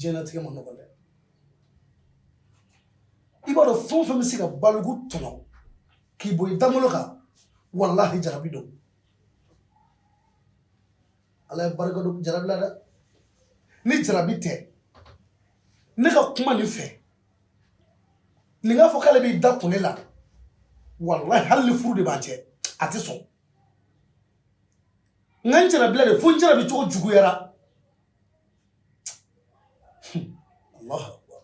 diɲɛlatigɛ ma nɔgɔn dɛ i b'a dɔn fɛn o fɛn bɛ se ka baliku tɔnɔ k'i bɔ i dangolo kan walahi jarabi don ala ye barika don jarabi la dɛ ni jarabi tɛ ne ka kuma nin fɛ nin k'a fɔ k'ale b'i da kun ne la walahi hali ni furu de b'a cɛ a tɛ sɔn nka n jarabila de fo n jarabi cogo juguyara Allahu akbar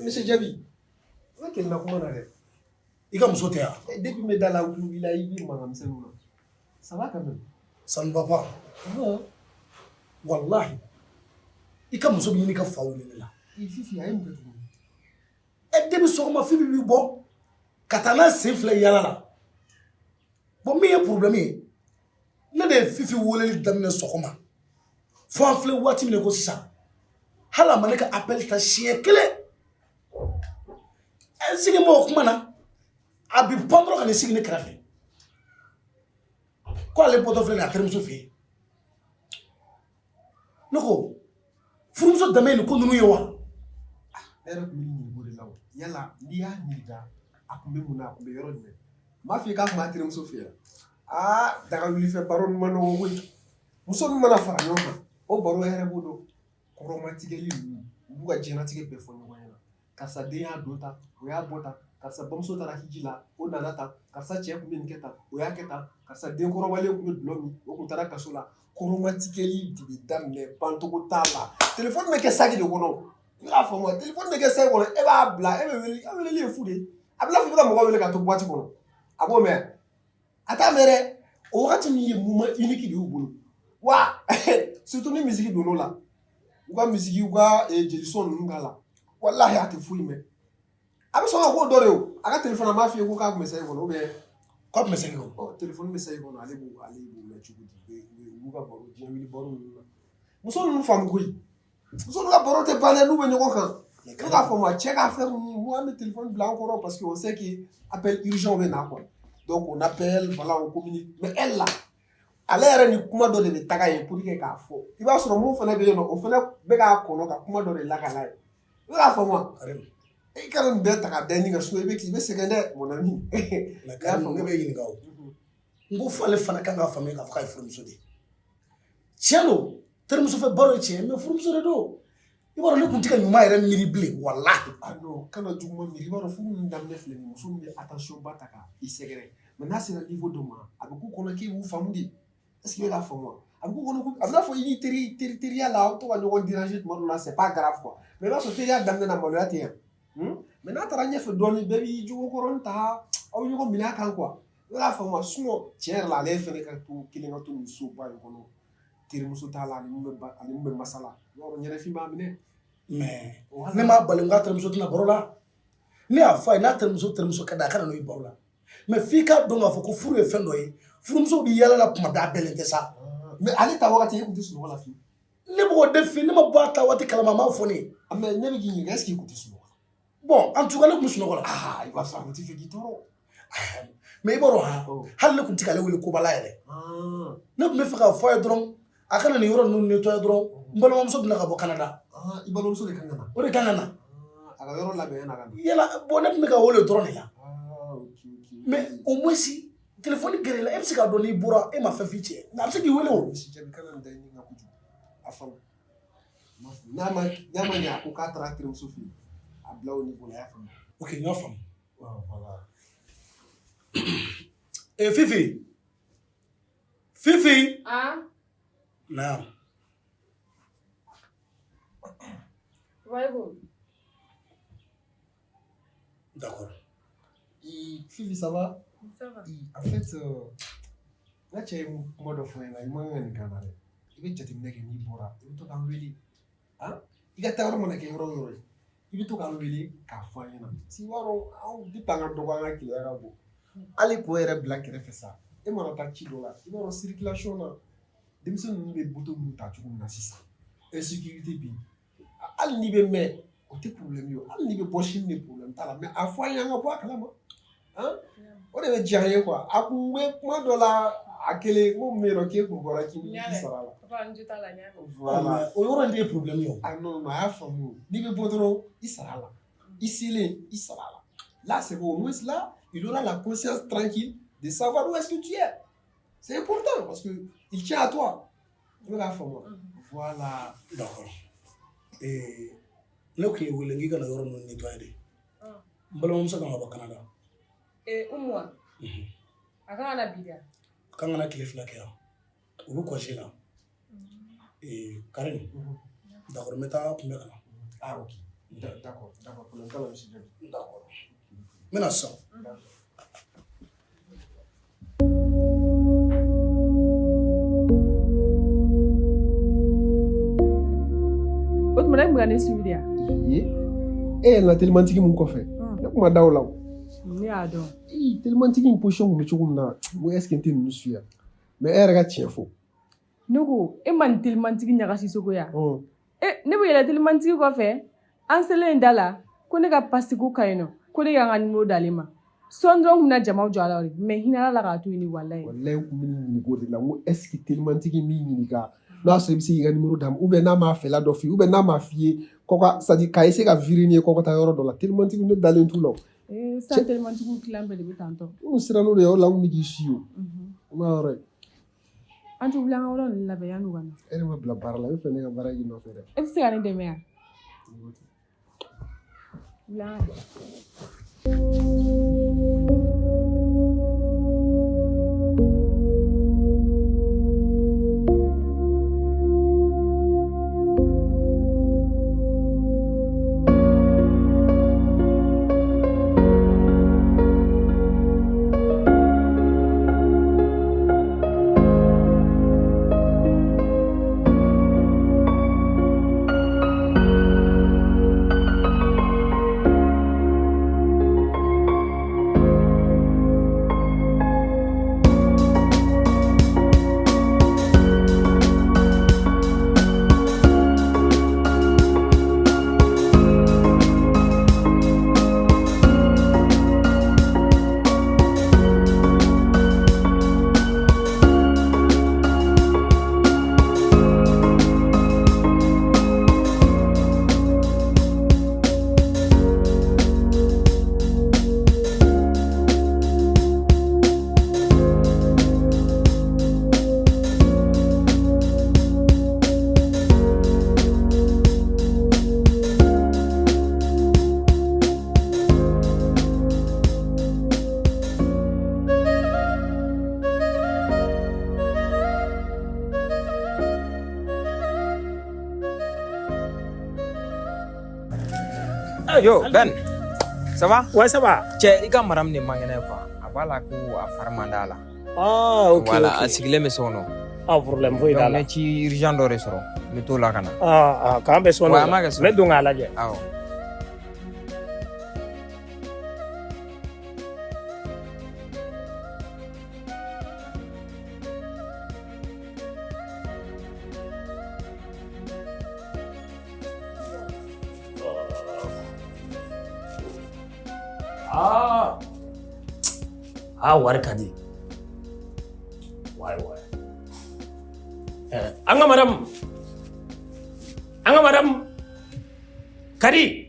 monsieur Jabi o kɛlɛ na kuma na dɛ i ka muso tɛ yan depuis me da la wuli la i b'i mankan misɛnninw na ça va quand même ça ne va pas wallahi i ka muso bɛ ɲini ka fa wele ne la Fifi a ye mun kɛ tuguni depuis sɔgɔma Fifi b'i bɔ ka taa n'a sen filɛ yala la bon min ye problème ye ne de ye Fifi weleli daminɛ sɔgɔma fo an filɛ waati min na ko sisan hali a ma ne ka appel ta siɲɛ kelen sigi ma o kuma na a bi pan dɔrɔn ka ne sigi ne kɛrɛfɛ ko ale bɔtɔ filɛ nin ye a terimuso fɛ yen ne ko furumuso dama ye nin ko ninnu ye wa ne yɛrɛ tun bɛ ɲininka o de la o yala n'i y'a ɲininka a tun bɛ mun na a tun bɛ yɔrɔ jumɛn m'a fɔ i k'a tun b'a terimuso fɛ yan daga wulifɛ baro nin ma nɔgɔn koyi muso min mana fara ɲɔgɔn kan o baro yɛrɛ b'o dɔn kɔrɔmatigɛli ninnu u b'u ka diɲɛlatigɛ bɛɛ fɔ ɲɔgɔn ɲɛna karisa den y'a don tan o y'a bɔ tan karisa bamuso taara hiji la o nana tan karisa cɛ tun bɛ nin kɛ tan o y'a kɛ tan karisa den kɔrɔbalen tun bɛ dulɔ min o tun taara kaso la kɔrɔmatigɛli de bɛ daminɛ bancogo t'a la telefɔni bɛ kɛ saki de kɔnɔ i b'a faamu wa telefɔni bɛ kɛ saki kɔnɔ e b'a bila e bɛ wele a weleli ye fu de a bɛ n'a fɔ i bɛ ka mɔgɔ wele ka to boîte kɔnɔ a b'o mɛn a t'a mɛn dɛ o wagati min ye moment unique de y'u bolo wa surtout ni misiki donn'o la u ka misiki u ka jelisɔn ninnu k'a la walahi a tɛ foyi mɛn a bɛ sɔn ka k'o dɔ de o a ka telefɔni a m'a f'i ye ko k'a tun bɛ saki kɔnɔ ou bien k'a tun bɛ saki kɔnɔ telefɔni bɛ saki kɔnɔ ale b'o mɛn cogo di u b'u ka baro diɲɛ wuli baro ninnu na muso ninnu faamu koyi muso ninnu ka baro tɛ ban dɛ n'u bɛ ɲɔgɔn kan ne k'a fɔ ma cɛ ka fɛn ninnu an bɛ telefɔni bila an kɔrɔ parce que on sait que appel urgent bɛ na quoi donc on appelle voilà on communique mais elle là ale yɛrɛ ni kuma dɔ de bɛ taga yen pour que k'a fɔ i b'a sɔrɔ mun fana bɛ yen nɔ o fana bɛ k'a kɔnɔ ka kuma dɔ de lakana ye i b'a faamu wa i kana nin bɛɛ ta ka da ɲini ka so i bɛ sɛgɛn dɛ mon ami ne bɛ ɲininka o n ko fo ale fana kan k'a faamuya k'a fɔ k'a ye furumuso de ye tiɲɛ don terimuso fɛ baro ye tiɲɛ mais furumuso de don i b'a dɔn ne tun tɛ ka ɲuman yɛrɛ miiri bilen walahi non kana juguman miiri i b'a dɔn furu min daminɛ filɛ nin muso min bɛ attention ba ta ka i sɛgɛrɛ mais n'a sera niveau dɔ ma a bɛ k'u kɔnɔ k'i b'u faamu de est-ce que i bɛ k'a faamu wa a bɛ k'u kɔnɔ a bɛ n'a fɔ i ni teriya la aw to ka ɲɔgɔn déranger tuma dɔw la c'est pas grave quoi mais i b'a sɔrɔ teriya daminɛ na maloya tɛ yan mais n'a taara ɲɛfɛ dɔɔnin bɛɛ b'i jogokɔrɔnin ta aw bɛ ɲɔgɔn minɛ a kan quoi i bɛ k'a faamu wa sinon tiɲɛ yɛrɛ la ale fana ka to kelen ka to nin soba in kɔnɔ terimuso t'a la ani mun bɛ masala i b'a dɔn ɲɛnafin b'a minɛ mais ne m'a bali n k'a terimuso tɛna baro la ne y'a fɔ a ye n'a terimuso ka di a kana n'o ye baro la mais f'i k'a dɔn k'a fɔ ko furu ye fɛn dɔ ye furumuso bɛ yala la kuma bɛɛ a bɛnnen tɛ sa mais ale ta wagati e tun tɛ sunɔgɔ la fiyewu ne b'o de f'i ne ma bɔ a ta waati kalama a m'a fɔ ne ye mais ne bɛ k'i ɲininka est-ce que i tun tɛ sunɔgɔ bon en tout cas ne tun bɛ sunɔgɔ la i b'a sɔrɔ a tun tɛ fɛ k'i tɔɔrɔ mais i b'a dɔn hali ne tun tɛ k'ale wele kobala yɛrɛ ne tun bɛ fɛ k'a fɔ a ye dɔrɔn a kana nin yɔrɔ ninnu nettoyer dɔrɔn n balimamuso bɛna ka bɔ Canada i balimamuso de kan ka na o de kan ka na a ka yɔrɔ labɛn yan'a ka na yala bon ne tun bɛ ka wele dɔrɔn de la mais au moins téléphone gɛrɛ la e bɛ se k'a dɔn n'i bɔra e ma fɛn f'i cɛ nka a bɛ se k'i wele o monsieur Jabi kana nin da ɲini ka kojugu a faamu n'a ma ɲɛ a ko k'a taara terimuso fɛ yen a bila o niveau la a y'a faamu ok n y'a faamu voilà Fifi naam d'accord Fifi ça va ça va en fait n ka cɛ ye kuma dɔ fɔ n ɲɛna i man kan ka nin k'an na dɛ i bɛ jateminɛ kɛ n'i bɔra i bɛ to k'an wele i ka taa yɔrɔ mana kɛ yɔrɔ o yɔrɔ ye i bɛ to k'an wele k'a fɔ an ɲɛna si b'a dɔn anw depuis an ka dɔgɔ an ka keleya ka bon hali k'o yɛrɛ bila kɛrɛfɛ sa e mana taa ci dɔ la i b'a dɔn circulation na denmisɛnnin ninnu bɛ moto ninnu ta cogo min na sisan insécurité bɛ yen hali n'i bɛ mɛn o tɛ problème ye o hali n'i bɛ bɔ sini de problème t'a la mais a fɔ an ye an ka bɔ a kalama o de bɛ diya an ye quoi a kun bɛ kuma dɔ la Akele mo mero ke ko bora ki mi sara la. Papa njuta la nya. Voilà. O yɔrɔ in de ye problème ye o. Ah non, non, a faamu. Ni be bɔ dɔrɔn i sara la. I selen i sara la. Là c'est bon, au moins là, il aura la conscience tranquille de savoir où est-ce que tu es. C'est important parce que il tient à toi. Tu vas faamu. Voilà. D'accord. Ne kun ye wele k'i kana yɔrɔ ninnu nettoyer de. N balimamuso kan ka bɔ Canada. Umwa. A kan na bi da. K'an kana tile 2 kɛ yan. U bɛ congé la. Karim. D'accord, n bɛ taa kunbɛ ka na. Ah ok. D'accord. Pour le temps, monsieur. D'accord. N bɛna sisan. O tuma ne kun bɛ ka ne suivi de ya? E yɛlɛla telimantigi mun kɔfɛ ne kuma da o la o. Ne y'a dɔn. Telimantigi in position kun bɛ cogo min na n ko est-ce que n tɛ ninnu suit yan mais e yɛrɛ ka tiɲɛ fɔ. Ne ko e ma nin telimantigi ɲagasi sogo ya? Ne bɛ yɛlɛ telimantigi kɔfɛ an selen da la ko ne ka pasiko ka ɲi nɔ ko ne y'an ka numéro d'ale ma sɔn dɔrɔn kun bɛna jamaw jɔ a la mais hinɛ la k'a to yen ni walayi. Walayi n kun bɛ nin ɲininka o de la n ko est-ce que telimantigi min ɲininka n'a sɔrɔ i bɛ se k'i ka numéro d'a ma ou bien n'a m'a fɛla dɔ f'i ye ou bien n'a m'a f'i ye c'est à dire k'a essayer ka virer ni ye kɔkɔ taa yɔrɔ dɔ la telimantigi ne dalen t'u la o. San telimantigi tilan bɛɛ de bɛ tan tɔ. N siran n'o de ye o la n kun bɛ k'i si o. O ma yɔrɔ ye. An tɛ wuli an ka yɔrɔ ninnu labɛn yan'u ka na. E de ma bila baara la e bɛ fɛ ne ka baara k'i nɔfɛ dɛ. E bɛ se ka ne dɛmɛ yan? Wuli an ka. Yo, Ben, ça va? Ouais, ça va. Cɛ, I ka madame de man kɛnɛ quoi. A b'a la ko a fari man d'a la. Ah, ok. Voilà, ok. a sigilen bɛ so kɔnɔ. Ah, problème foyi t'a Donc, la. ne ci urgent dɔ de sɔrɔ. N bɛ t'o la ka na. K'an bɛ sɔn Ouais, an b'a kɛ so. ne don k'a lajɛ. Awɔ. Wari ka di. Wai. An ka madam. Kadi.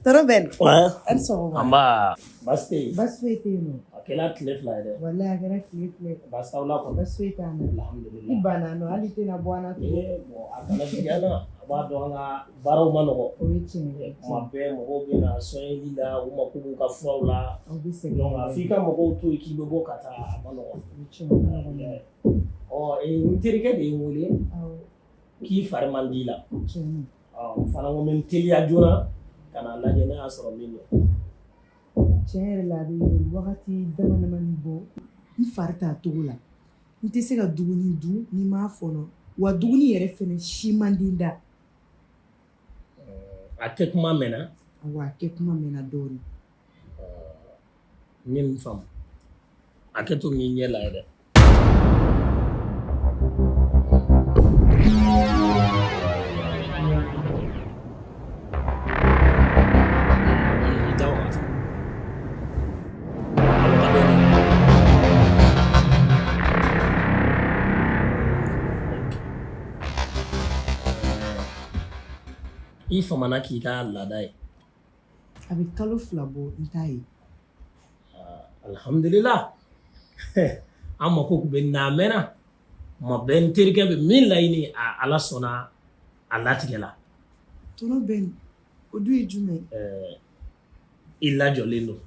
Tɔrɔ bɛ nin. Ouais. An sɔgɔma. An b'a. Baasi tɛ yen. Baasi foyi tɛ yen nɔ. A kɛra tile 2 ye dɛ. Walayi a kɛra tile 2 ye. Baasi t'aw la kɔni. Baasi foyi t'an na. Alhamdulillah. I banna nɔ hali i tɛna bɔ an na tugun. A kana juguya na. A b'a dɔn an ka baaraw ma nɔgɔ. O ye tiɲɛ ye. Tuma bɛɛ mɔgɔw bɛ na soɲɛli la u mako b'u ka furaw la. Aw bɛ sɛgɛn. Donc a f'i ka mɔgɔw to yen k'i bɛ bɔ ka taa a ma nɔgɔ. O ye tiɲɛ ye. N terikɛ de ye n wele Awɔ. k'i fari man di la. Tiɲɛ. N fana ko n bɛ n teliya joona ka n'a lajɛ n'a y'a sɔrɔ min don. Tiɲɛ yɛrɛ la a bɛ wagati damadamani bɔ n fari t'a togo la. N tɛ se ka dumuni dun ni m'a fɔnɔ wa dumuni yɛrɛ fɛnɛ si man di n da. A kɛ kuma mɛnna. Awɔ a kɛ kuma mɛnna dɔɔnin. N ye nin faamu. A kɛ to k'i ɲɛ lajɛ dɛ. i famana k'i ka laada ye a bɛ kalo 2 bɔ n t'a ye alhamdulillah an mako kun bɛ na mɛnna ma bɛɛ n terikɛ bɛ min laɲini ala sɔnna a latigɛ la tɔnɔ bɛ nin o dun ye jumɛn i lajɔlen don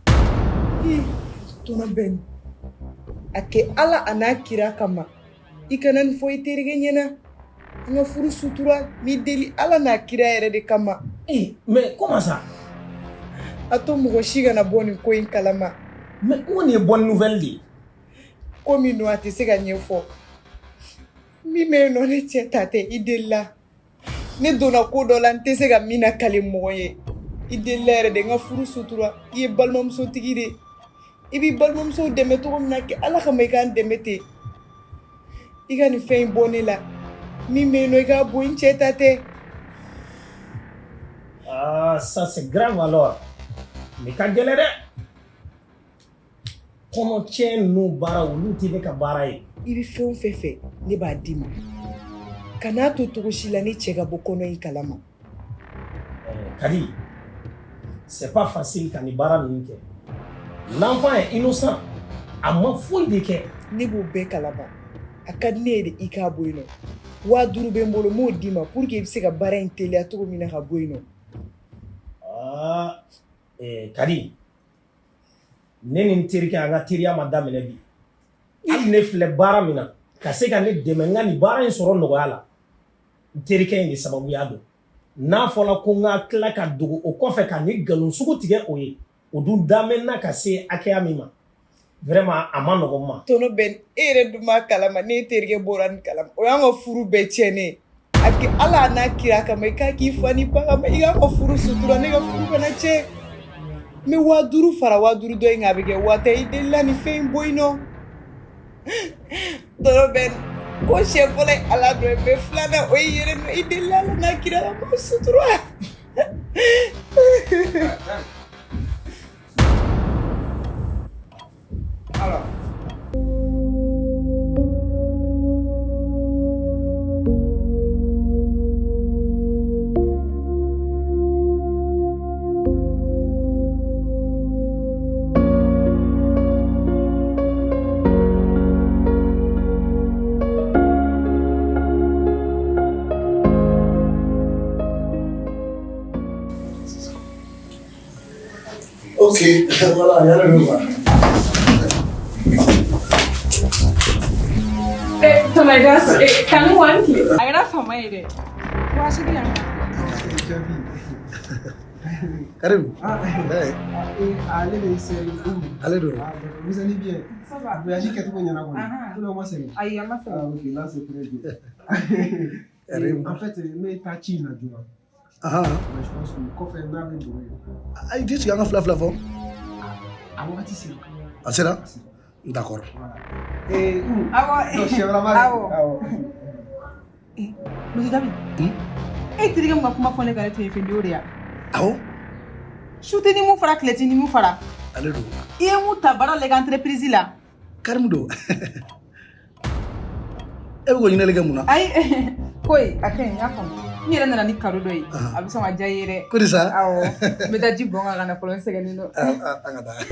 tɔnɔ bɛ nin a kɛ ala a n'a kira kama i kana nin fɔ i terikɛ ɲɛna an ka furu sutura ni deli ala n'a kira yɛrɛ de kama mais comment ça a to mɔgɔ si kana bɔ nin ko in kalama mais ko nin ye bonne nouvelle de ye ko min don a tɛ se ka ɲɛfɔ min bɛ yen nɔ ne cɛ ta tɛ i delila ne donna ko dɔ la n tɛ se ka min nakale mɔgɔ ye i delila yɛrɛ de n ka furu sutura i ye balimamusotigi de i b'i balimamusow dɛmɛ cogo min na kɛ ala kama i k'an dɛmɛ ten i ka nin fɛn in bɔ ne la min bɛ yen nɔ i k'a bɔ n cɛ ta tɛ ça c'est grave alors mais ka gɛlɛ dɛ kɔnɔcɛ ninnu baara olu tɛ ne ka baara ye i bɛ fɛn o fɛn fɛ ne b'a d'i ma kan'a to cogo si la ne cɛ ka bɔ kɔnɔ in kalama Kadi c'est pas facile ka nin baara ninnu kɛ l'enfant est innocent a ma foyi de kɛ ne b'o bɛɛ kalama a ka di ne ye de i k'a bɔ yen nɔ 5000 bɛ n bolo n m'o d'i ma pour que i bɛ se ka baara in teliya cogo min na ka bɔ yen nɔ Kadi ne ni n terikɛ an ka teriya ma daminɛ bi hali ne filɛ baara min na ka se ka ne dɛmɛ n ka nin baara in sɔrɔ nɔgɔya la n terikɛ in de sababuya don n'a fɔra ko n ka tila ka dogo o kɔfɛ ka ni nkalon sugu tigɛ o ye o dun damɛnna ka se hakɛya min ma vraiment a ma nɔgɔn ma tɔnɔ bɛ e yɛrɛ dun b'a kalama ne terikɛ bɔra nin kalama o y'an ka furu bɛɛ tiɲɛnen a kɛ ala n'a kira kama i k'a k'i fa ni ba kama i k'a ka furu sutura ne ka furu kana tiɲɛ n bɛ 5000 fara 5000 dɔ in kan a bɛ kɛ 1000 i delila nin fɛn in bɔ yen nɔ tɔnɔ bɛ ko siɲɛ fɔlɔ ye ala dɔ ye mɛ filanan o ye yɛrɛ nɔ i delila ala n'a kira kama sutura Alors. Ok, voilà, il y a le nouveau. Kan wanke a yi rafa mai dai wasu biyan Karibu. Ale bɛ se Ale don. Vous allez bien? Ça va. Voyage kɛcogo ɲɛna kɔni. Tout le monde c'est bien. ayi a ma fɛ Ok, là c'est très bien. En fait, n bɛ taa ci in na joona. Mais je pense que kɔfɛ n'a bɛ dogo yen. I tɛ sigi an ka fila fila fɔ. A wagati sera. A sera? D'accord. Voilà. awɔ Donc, c'est vraiment. awɔ Monsieur David e terikɛ mun ka kuma fɔ ne ka ne to yen fɛ o de ya Awɔ? su tɛ ni mun fara tile tɛ ni mun fara Ale don. i ye mun ta baara la i ka entreprise la Karimu don. E bɛ k'o ɲinɛli kɛ mun na? ayi koyi a ka ɲi n y'a faamu n yɛrɛ nana ni kado dɔ ye a bɛ sɔn ka diya i ye dɛ Ko de sa? awɔ n bɛ taa ji bɔn ka na fɔlɔ n sɛgɛnnen don An ka taa.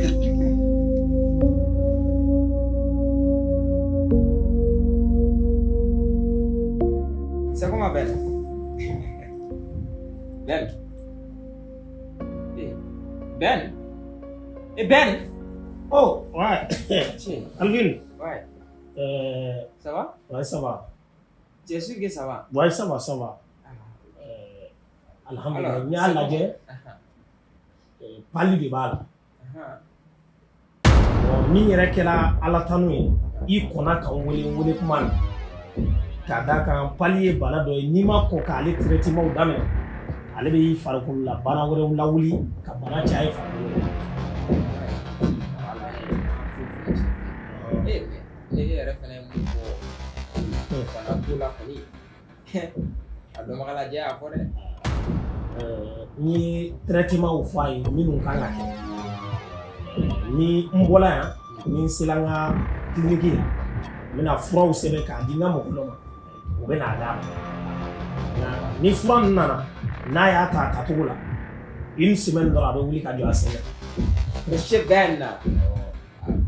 C'est comment Ben? Ben? Ben? Eh Ben? oh ouais Alvin Ouais. Ça va? ouais ça va Tu es sûr que ça va? ouais ça va alhamdulillah n y'a lajɛ pali de b'a la min yɛrɛ kɛra ala tanu ye i kɔnna ka wele kuma na ka da kan pali ye bana dɔ ye n'i ma kɔn k'ale traitement daminɛ ale bɛ i farikolo la bana wɛrɛw lawuli ka bana caya i farikolo la. Ne yɛrɛ fɛnɛ ye mun fɔ bana ko la kɔni a dɔnbaga lajɛ a fɔ dɛ. N ye traitement fɔ a ye minnu kan ka kɛ ni n bɔla yan ni n sera n ka kiliniki la n bɛna furaw sɛbɛn k'a di n ka mɔgɔ dɔ ma u bɛ n'a d'a ma ni fura ninnu nana n'a y'a ta a tacogo la une semaine dɔrɔn a bɛ wuli ka jɔ a sen kan. Mais chef gars na.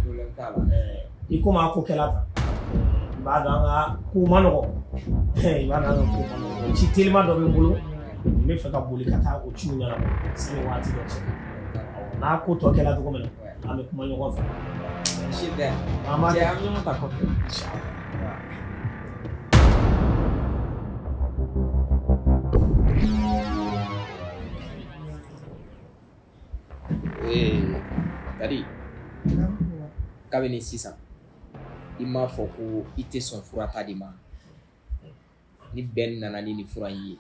Problème t'a la. I komi a ko kɛla tan i b'a dɔn an ka ko ma nɔgɔ i b'a dɔn an ka ko ma nɔgɔ ci telima dɔ bɛ n bolo n bɛ fɛ ka boli ka taa o ciw ɲɛnabɔ sani waati dɔ cɛ n'a ko tɔ kɛla cogo min na an bɛ kuma ɲɔgɔn fɛ. Chef gars. An b'a Cɛ kɛ. an bɛ ɲɔgɔn ta kɔfɛ. Kadi kabini sisan i m'a fɔ ko i tɛ sɔn fura ta de ma ni bɛn nana ni fura in ye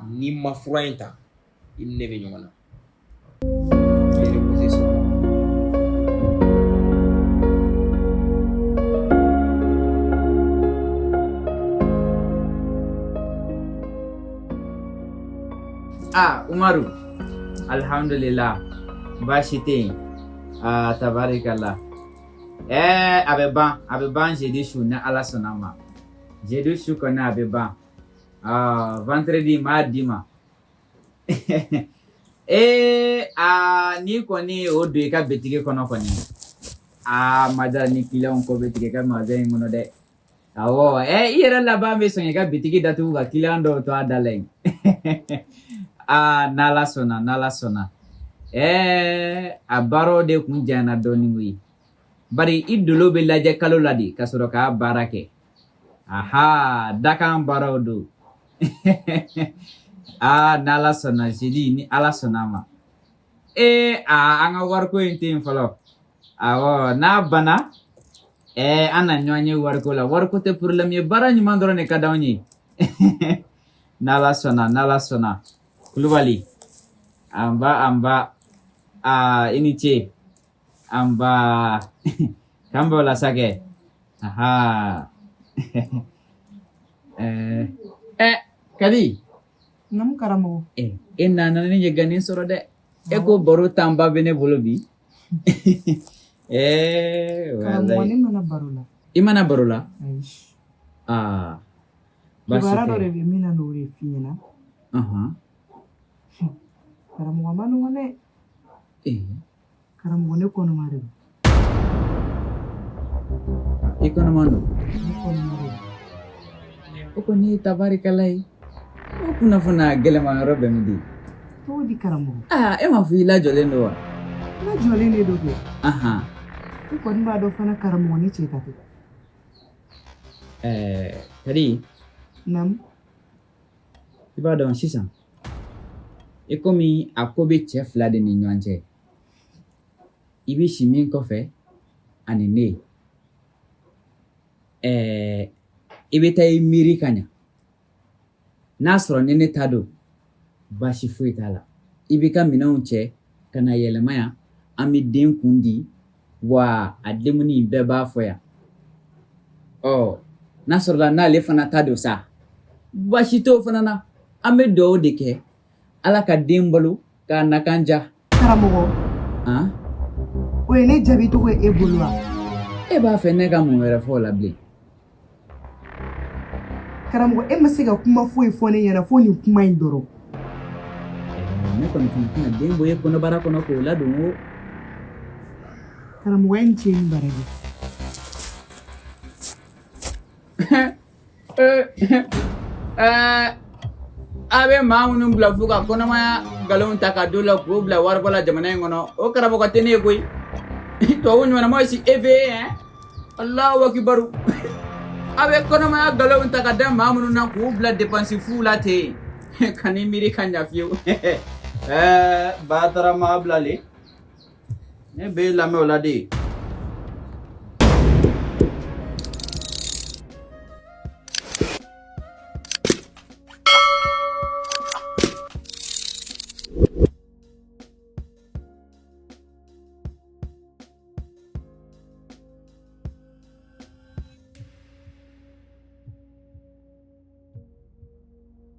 n'i ma fura in ta i ni ne bɛ ɲɔgɔn na. Umaru, alhamdulillah, baasi tɛ yen. Tabarikala. A bɛ ban jeudi su ni Ala sɔnna ma. Jeudi su kɔni a bɛ ban. Vendredi m'a di ma. N'i kɔni o don i ka bitigi kɔnɔ kɔni. Madara ni client ko bɛ tigɛ i ka magasin in kɔnɔ dɛ. Awɔ, i yɛrɛ laban bɛ sɔn i ka bitigi datugu ka client dɔw to a da la yen. N'Ala sɔnna. A baaraw de kun janyana dɔɔni koyi. Bari i dolo bɛ lajɛ kalo la de ka sɔrɔ k'a baara kɛ. Dakan baaraw don. N'Ala sɔnna jeudi ni Ala sɔnna ma. An ka wariko in tɛ yen fɔlɔ. Awɔ, n'a banna an na ɲɔgɔn ye wariko la. Wariko tɛ problème ye, baara ɲuman dɔrɔn de ka d'anw ye. N'Ala sɔnna. Kulubali, an ba i ni ce. An ba k'an bɛ o la sa kɛ. Kadi. Namu karamɔgɔ. E nana ne ye ganin sɔrɔ dɛ. E ko baro tanba bɛ ne bolo bi. Karamɔgɔ ne mana baro la. I mana baro la? Ayi. Baasi Kibaruya tɛ. dɔ de bɛ min na n'o de f'i ɲɛna. Karamɔgɔ ma nɔgɔn dɛ. Karamɔgɔ ne kɔnɔma de don. I kɔnɔma don? Ne kɔnɔma de don. O kɔni ye tabarikala ye. O kunnafoniya gɛlɛma yɔrɔ bɛ min di? Cogo di karamɔgɔ? E m'a fɔ i lajɔlen don wa? N lajɔlen de don kɛ. I kɔni b'a dɔn fana karamɔgɔ ni cɛ ka tɛ. Kadi. Naamu. I b'a dɔn sisan. I komi a ko bɛ cɛ fila de ni ɲɔgɔn cɛ. I bɛ si min kɔfɛ ani ne. I bɛ taa i miiri ka ɲa. N'a sɔrɔ ni ne ta don baasi foyi t'a la. I bɛ ka minɛnw cɛ ka na yɛlɛma yan. An bɛ den kun di wa a denmuso bɛɛ b'a fɔ yan. N'a sɔrɔla n'ale fana ta don sa. Baasi t'o fana na. An bɛ dugawu de kɛ Ala ka den balo k'a nakan ja. Karamɔgɔ. O ye ne jaabi cogo ye e bolo wa? E b'a fɛ ne ka mun wɛrɛ fɔ o la bilen? Karamɔgɔ e ma se ka kuma foyi fɔ ne ɲɛna fo nin kuma in dɔrɔn. Ne kɔni tun tɛna den bɔ e kɔnɔbara kɔnɔ k'o ladon o. Karamɔgɔ ye n cɛ ni bara de. A bɛ maa minnu bila fo ka kɔnɔmaya nkalonw ta ka don la k'o bila waribɔ la jamana in kɔnɔ o karamɔgɔ tɛ ne ye koyi. Tubabu ɲɔgɔnna si e fɛ yen Alahu akibaru. A bɛ kɔnɔmaya nkalonw ta ka da maa minnu na k'u bila dépense fu la ten ka ni miiri ka ɲa fiyewu. Ba taara maa bilalen ne bɛ lamɛn o la de.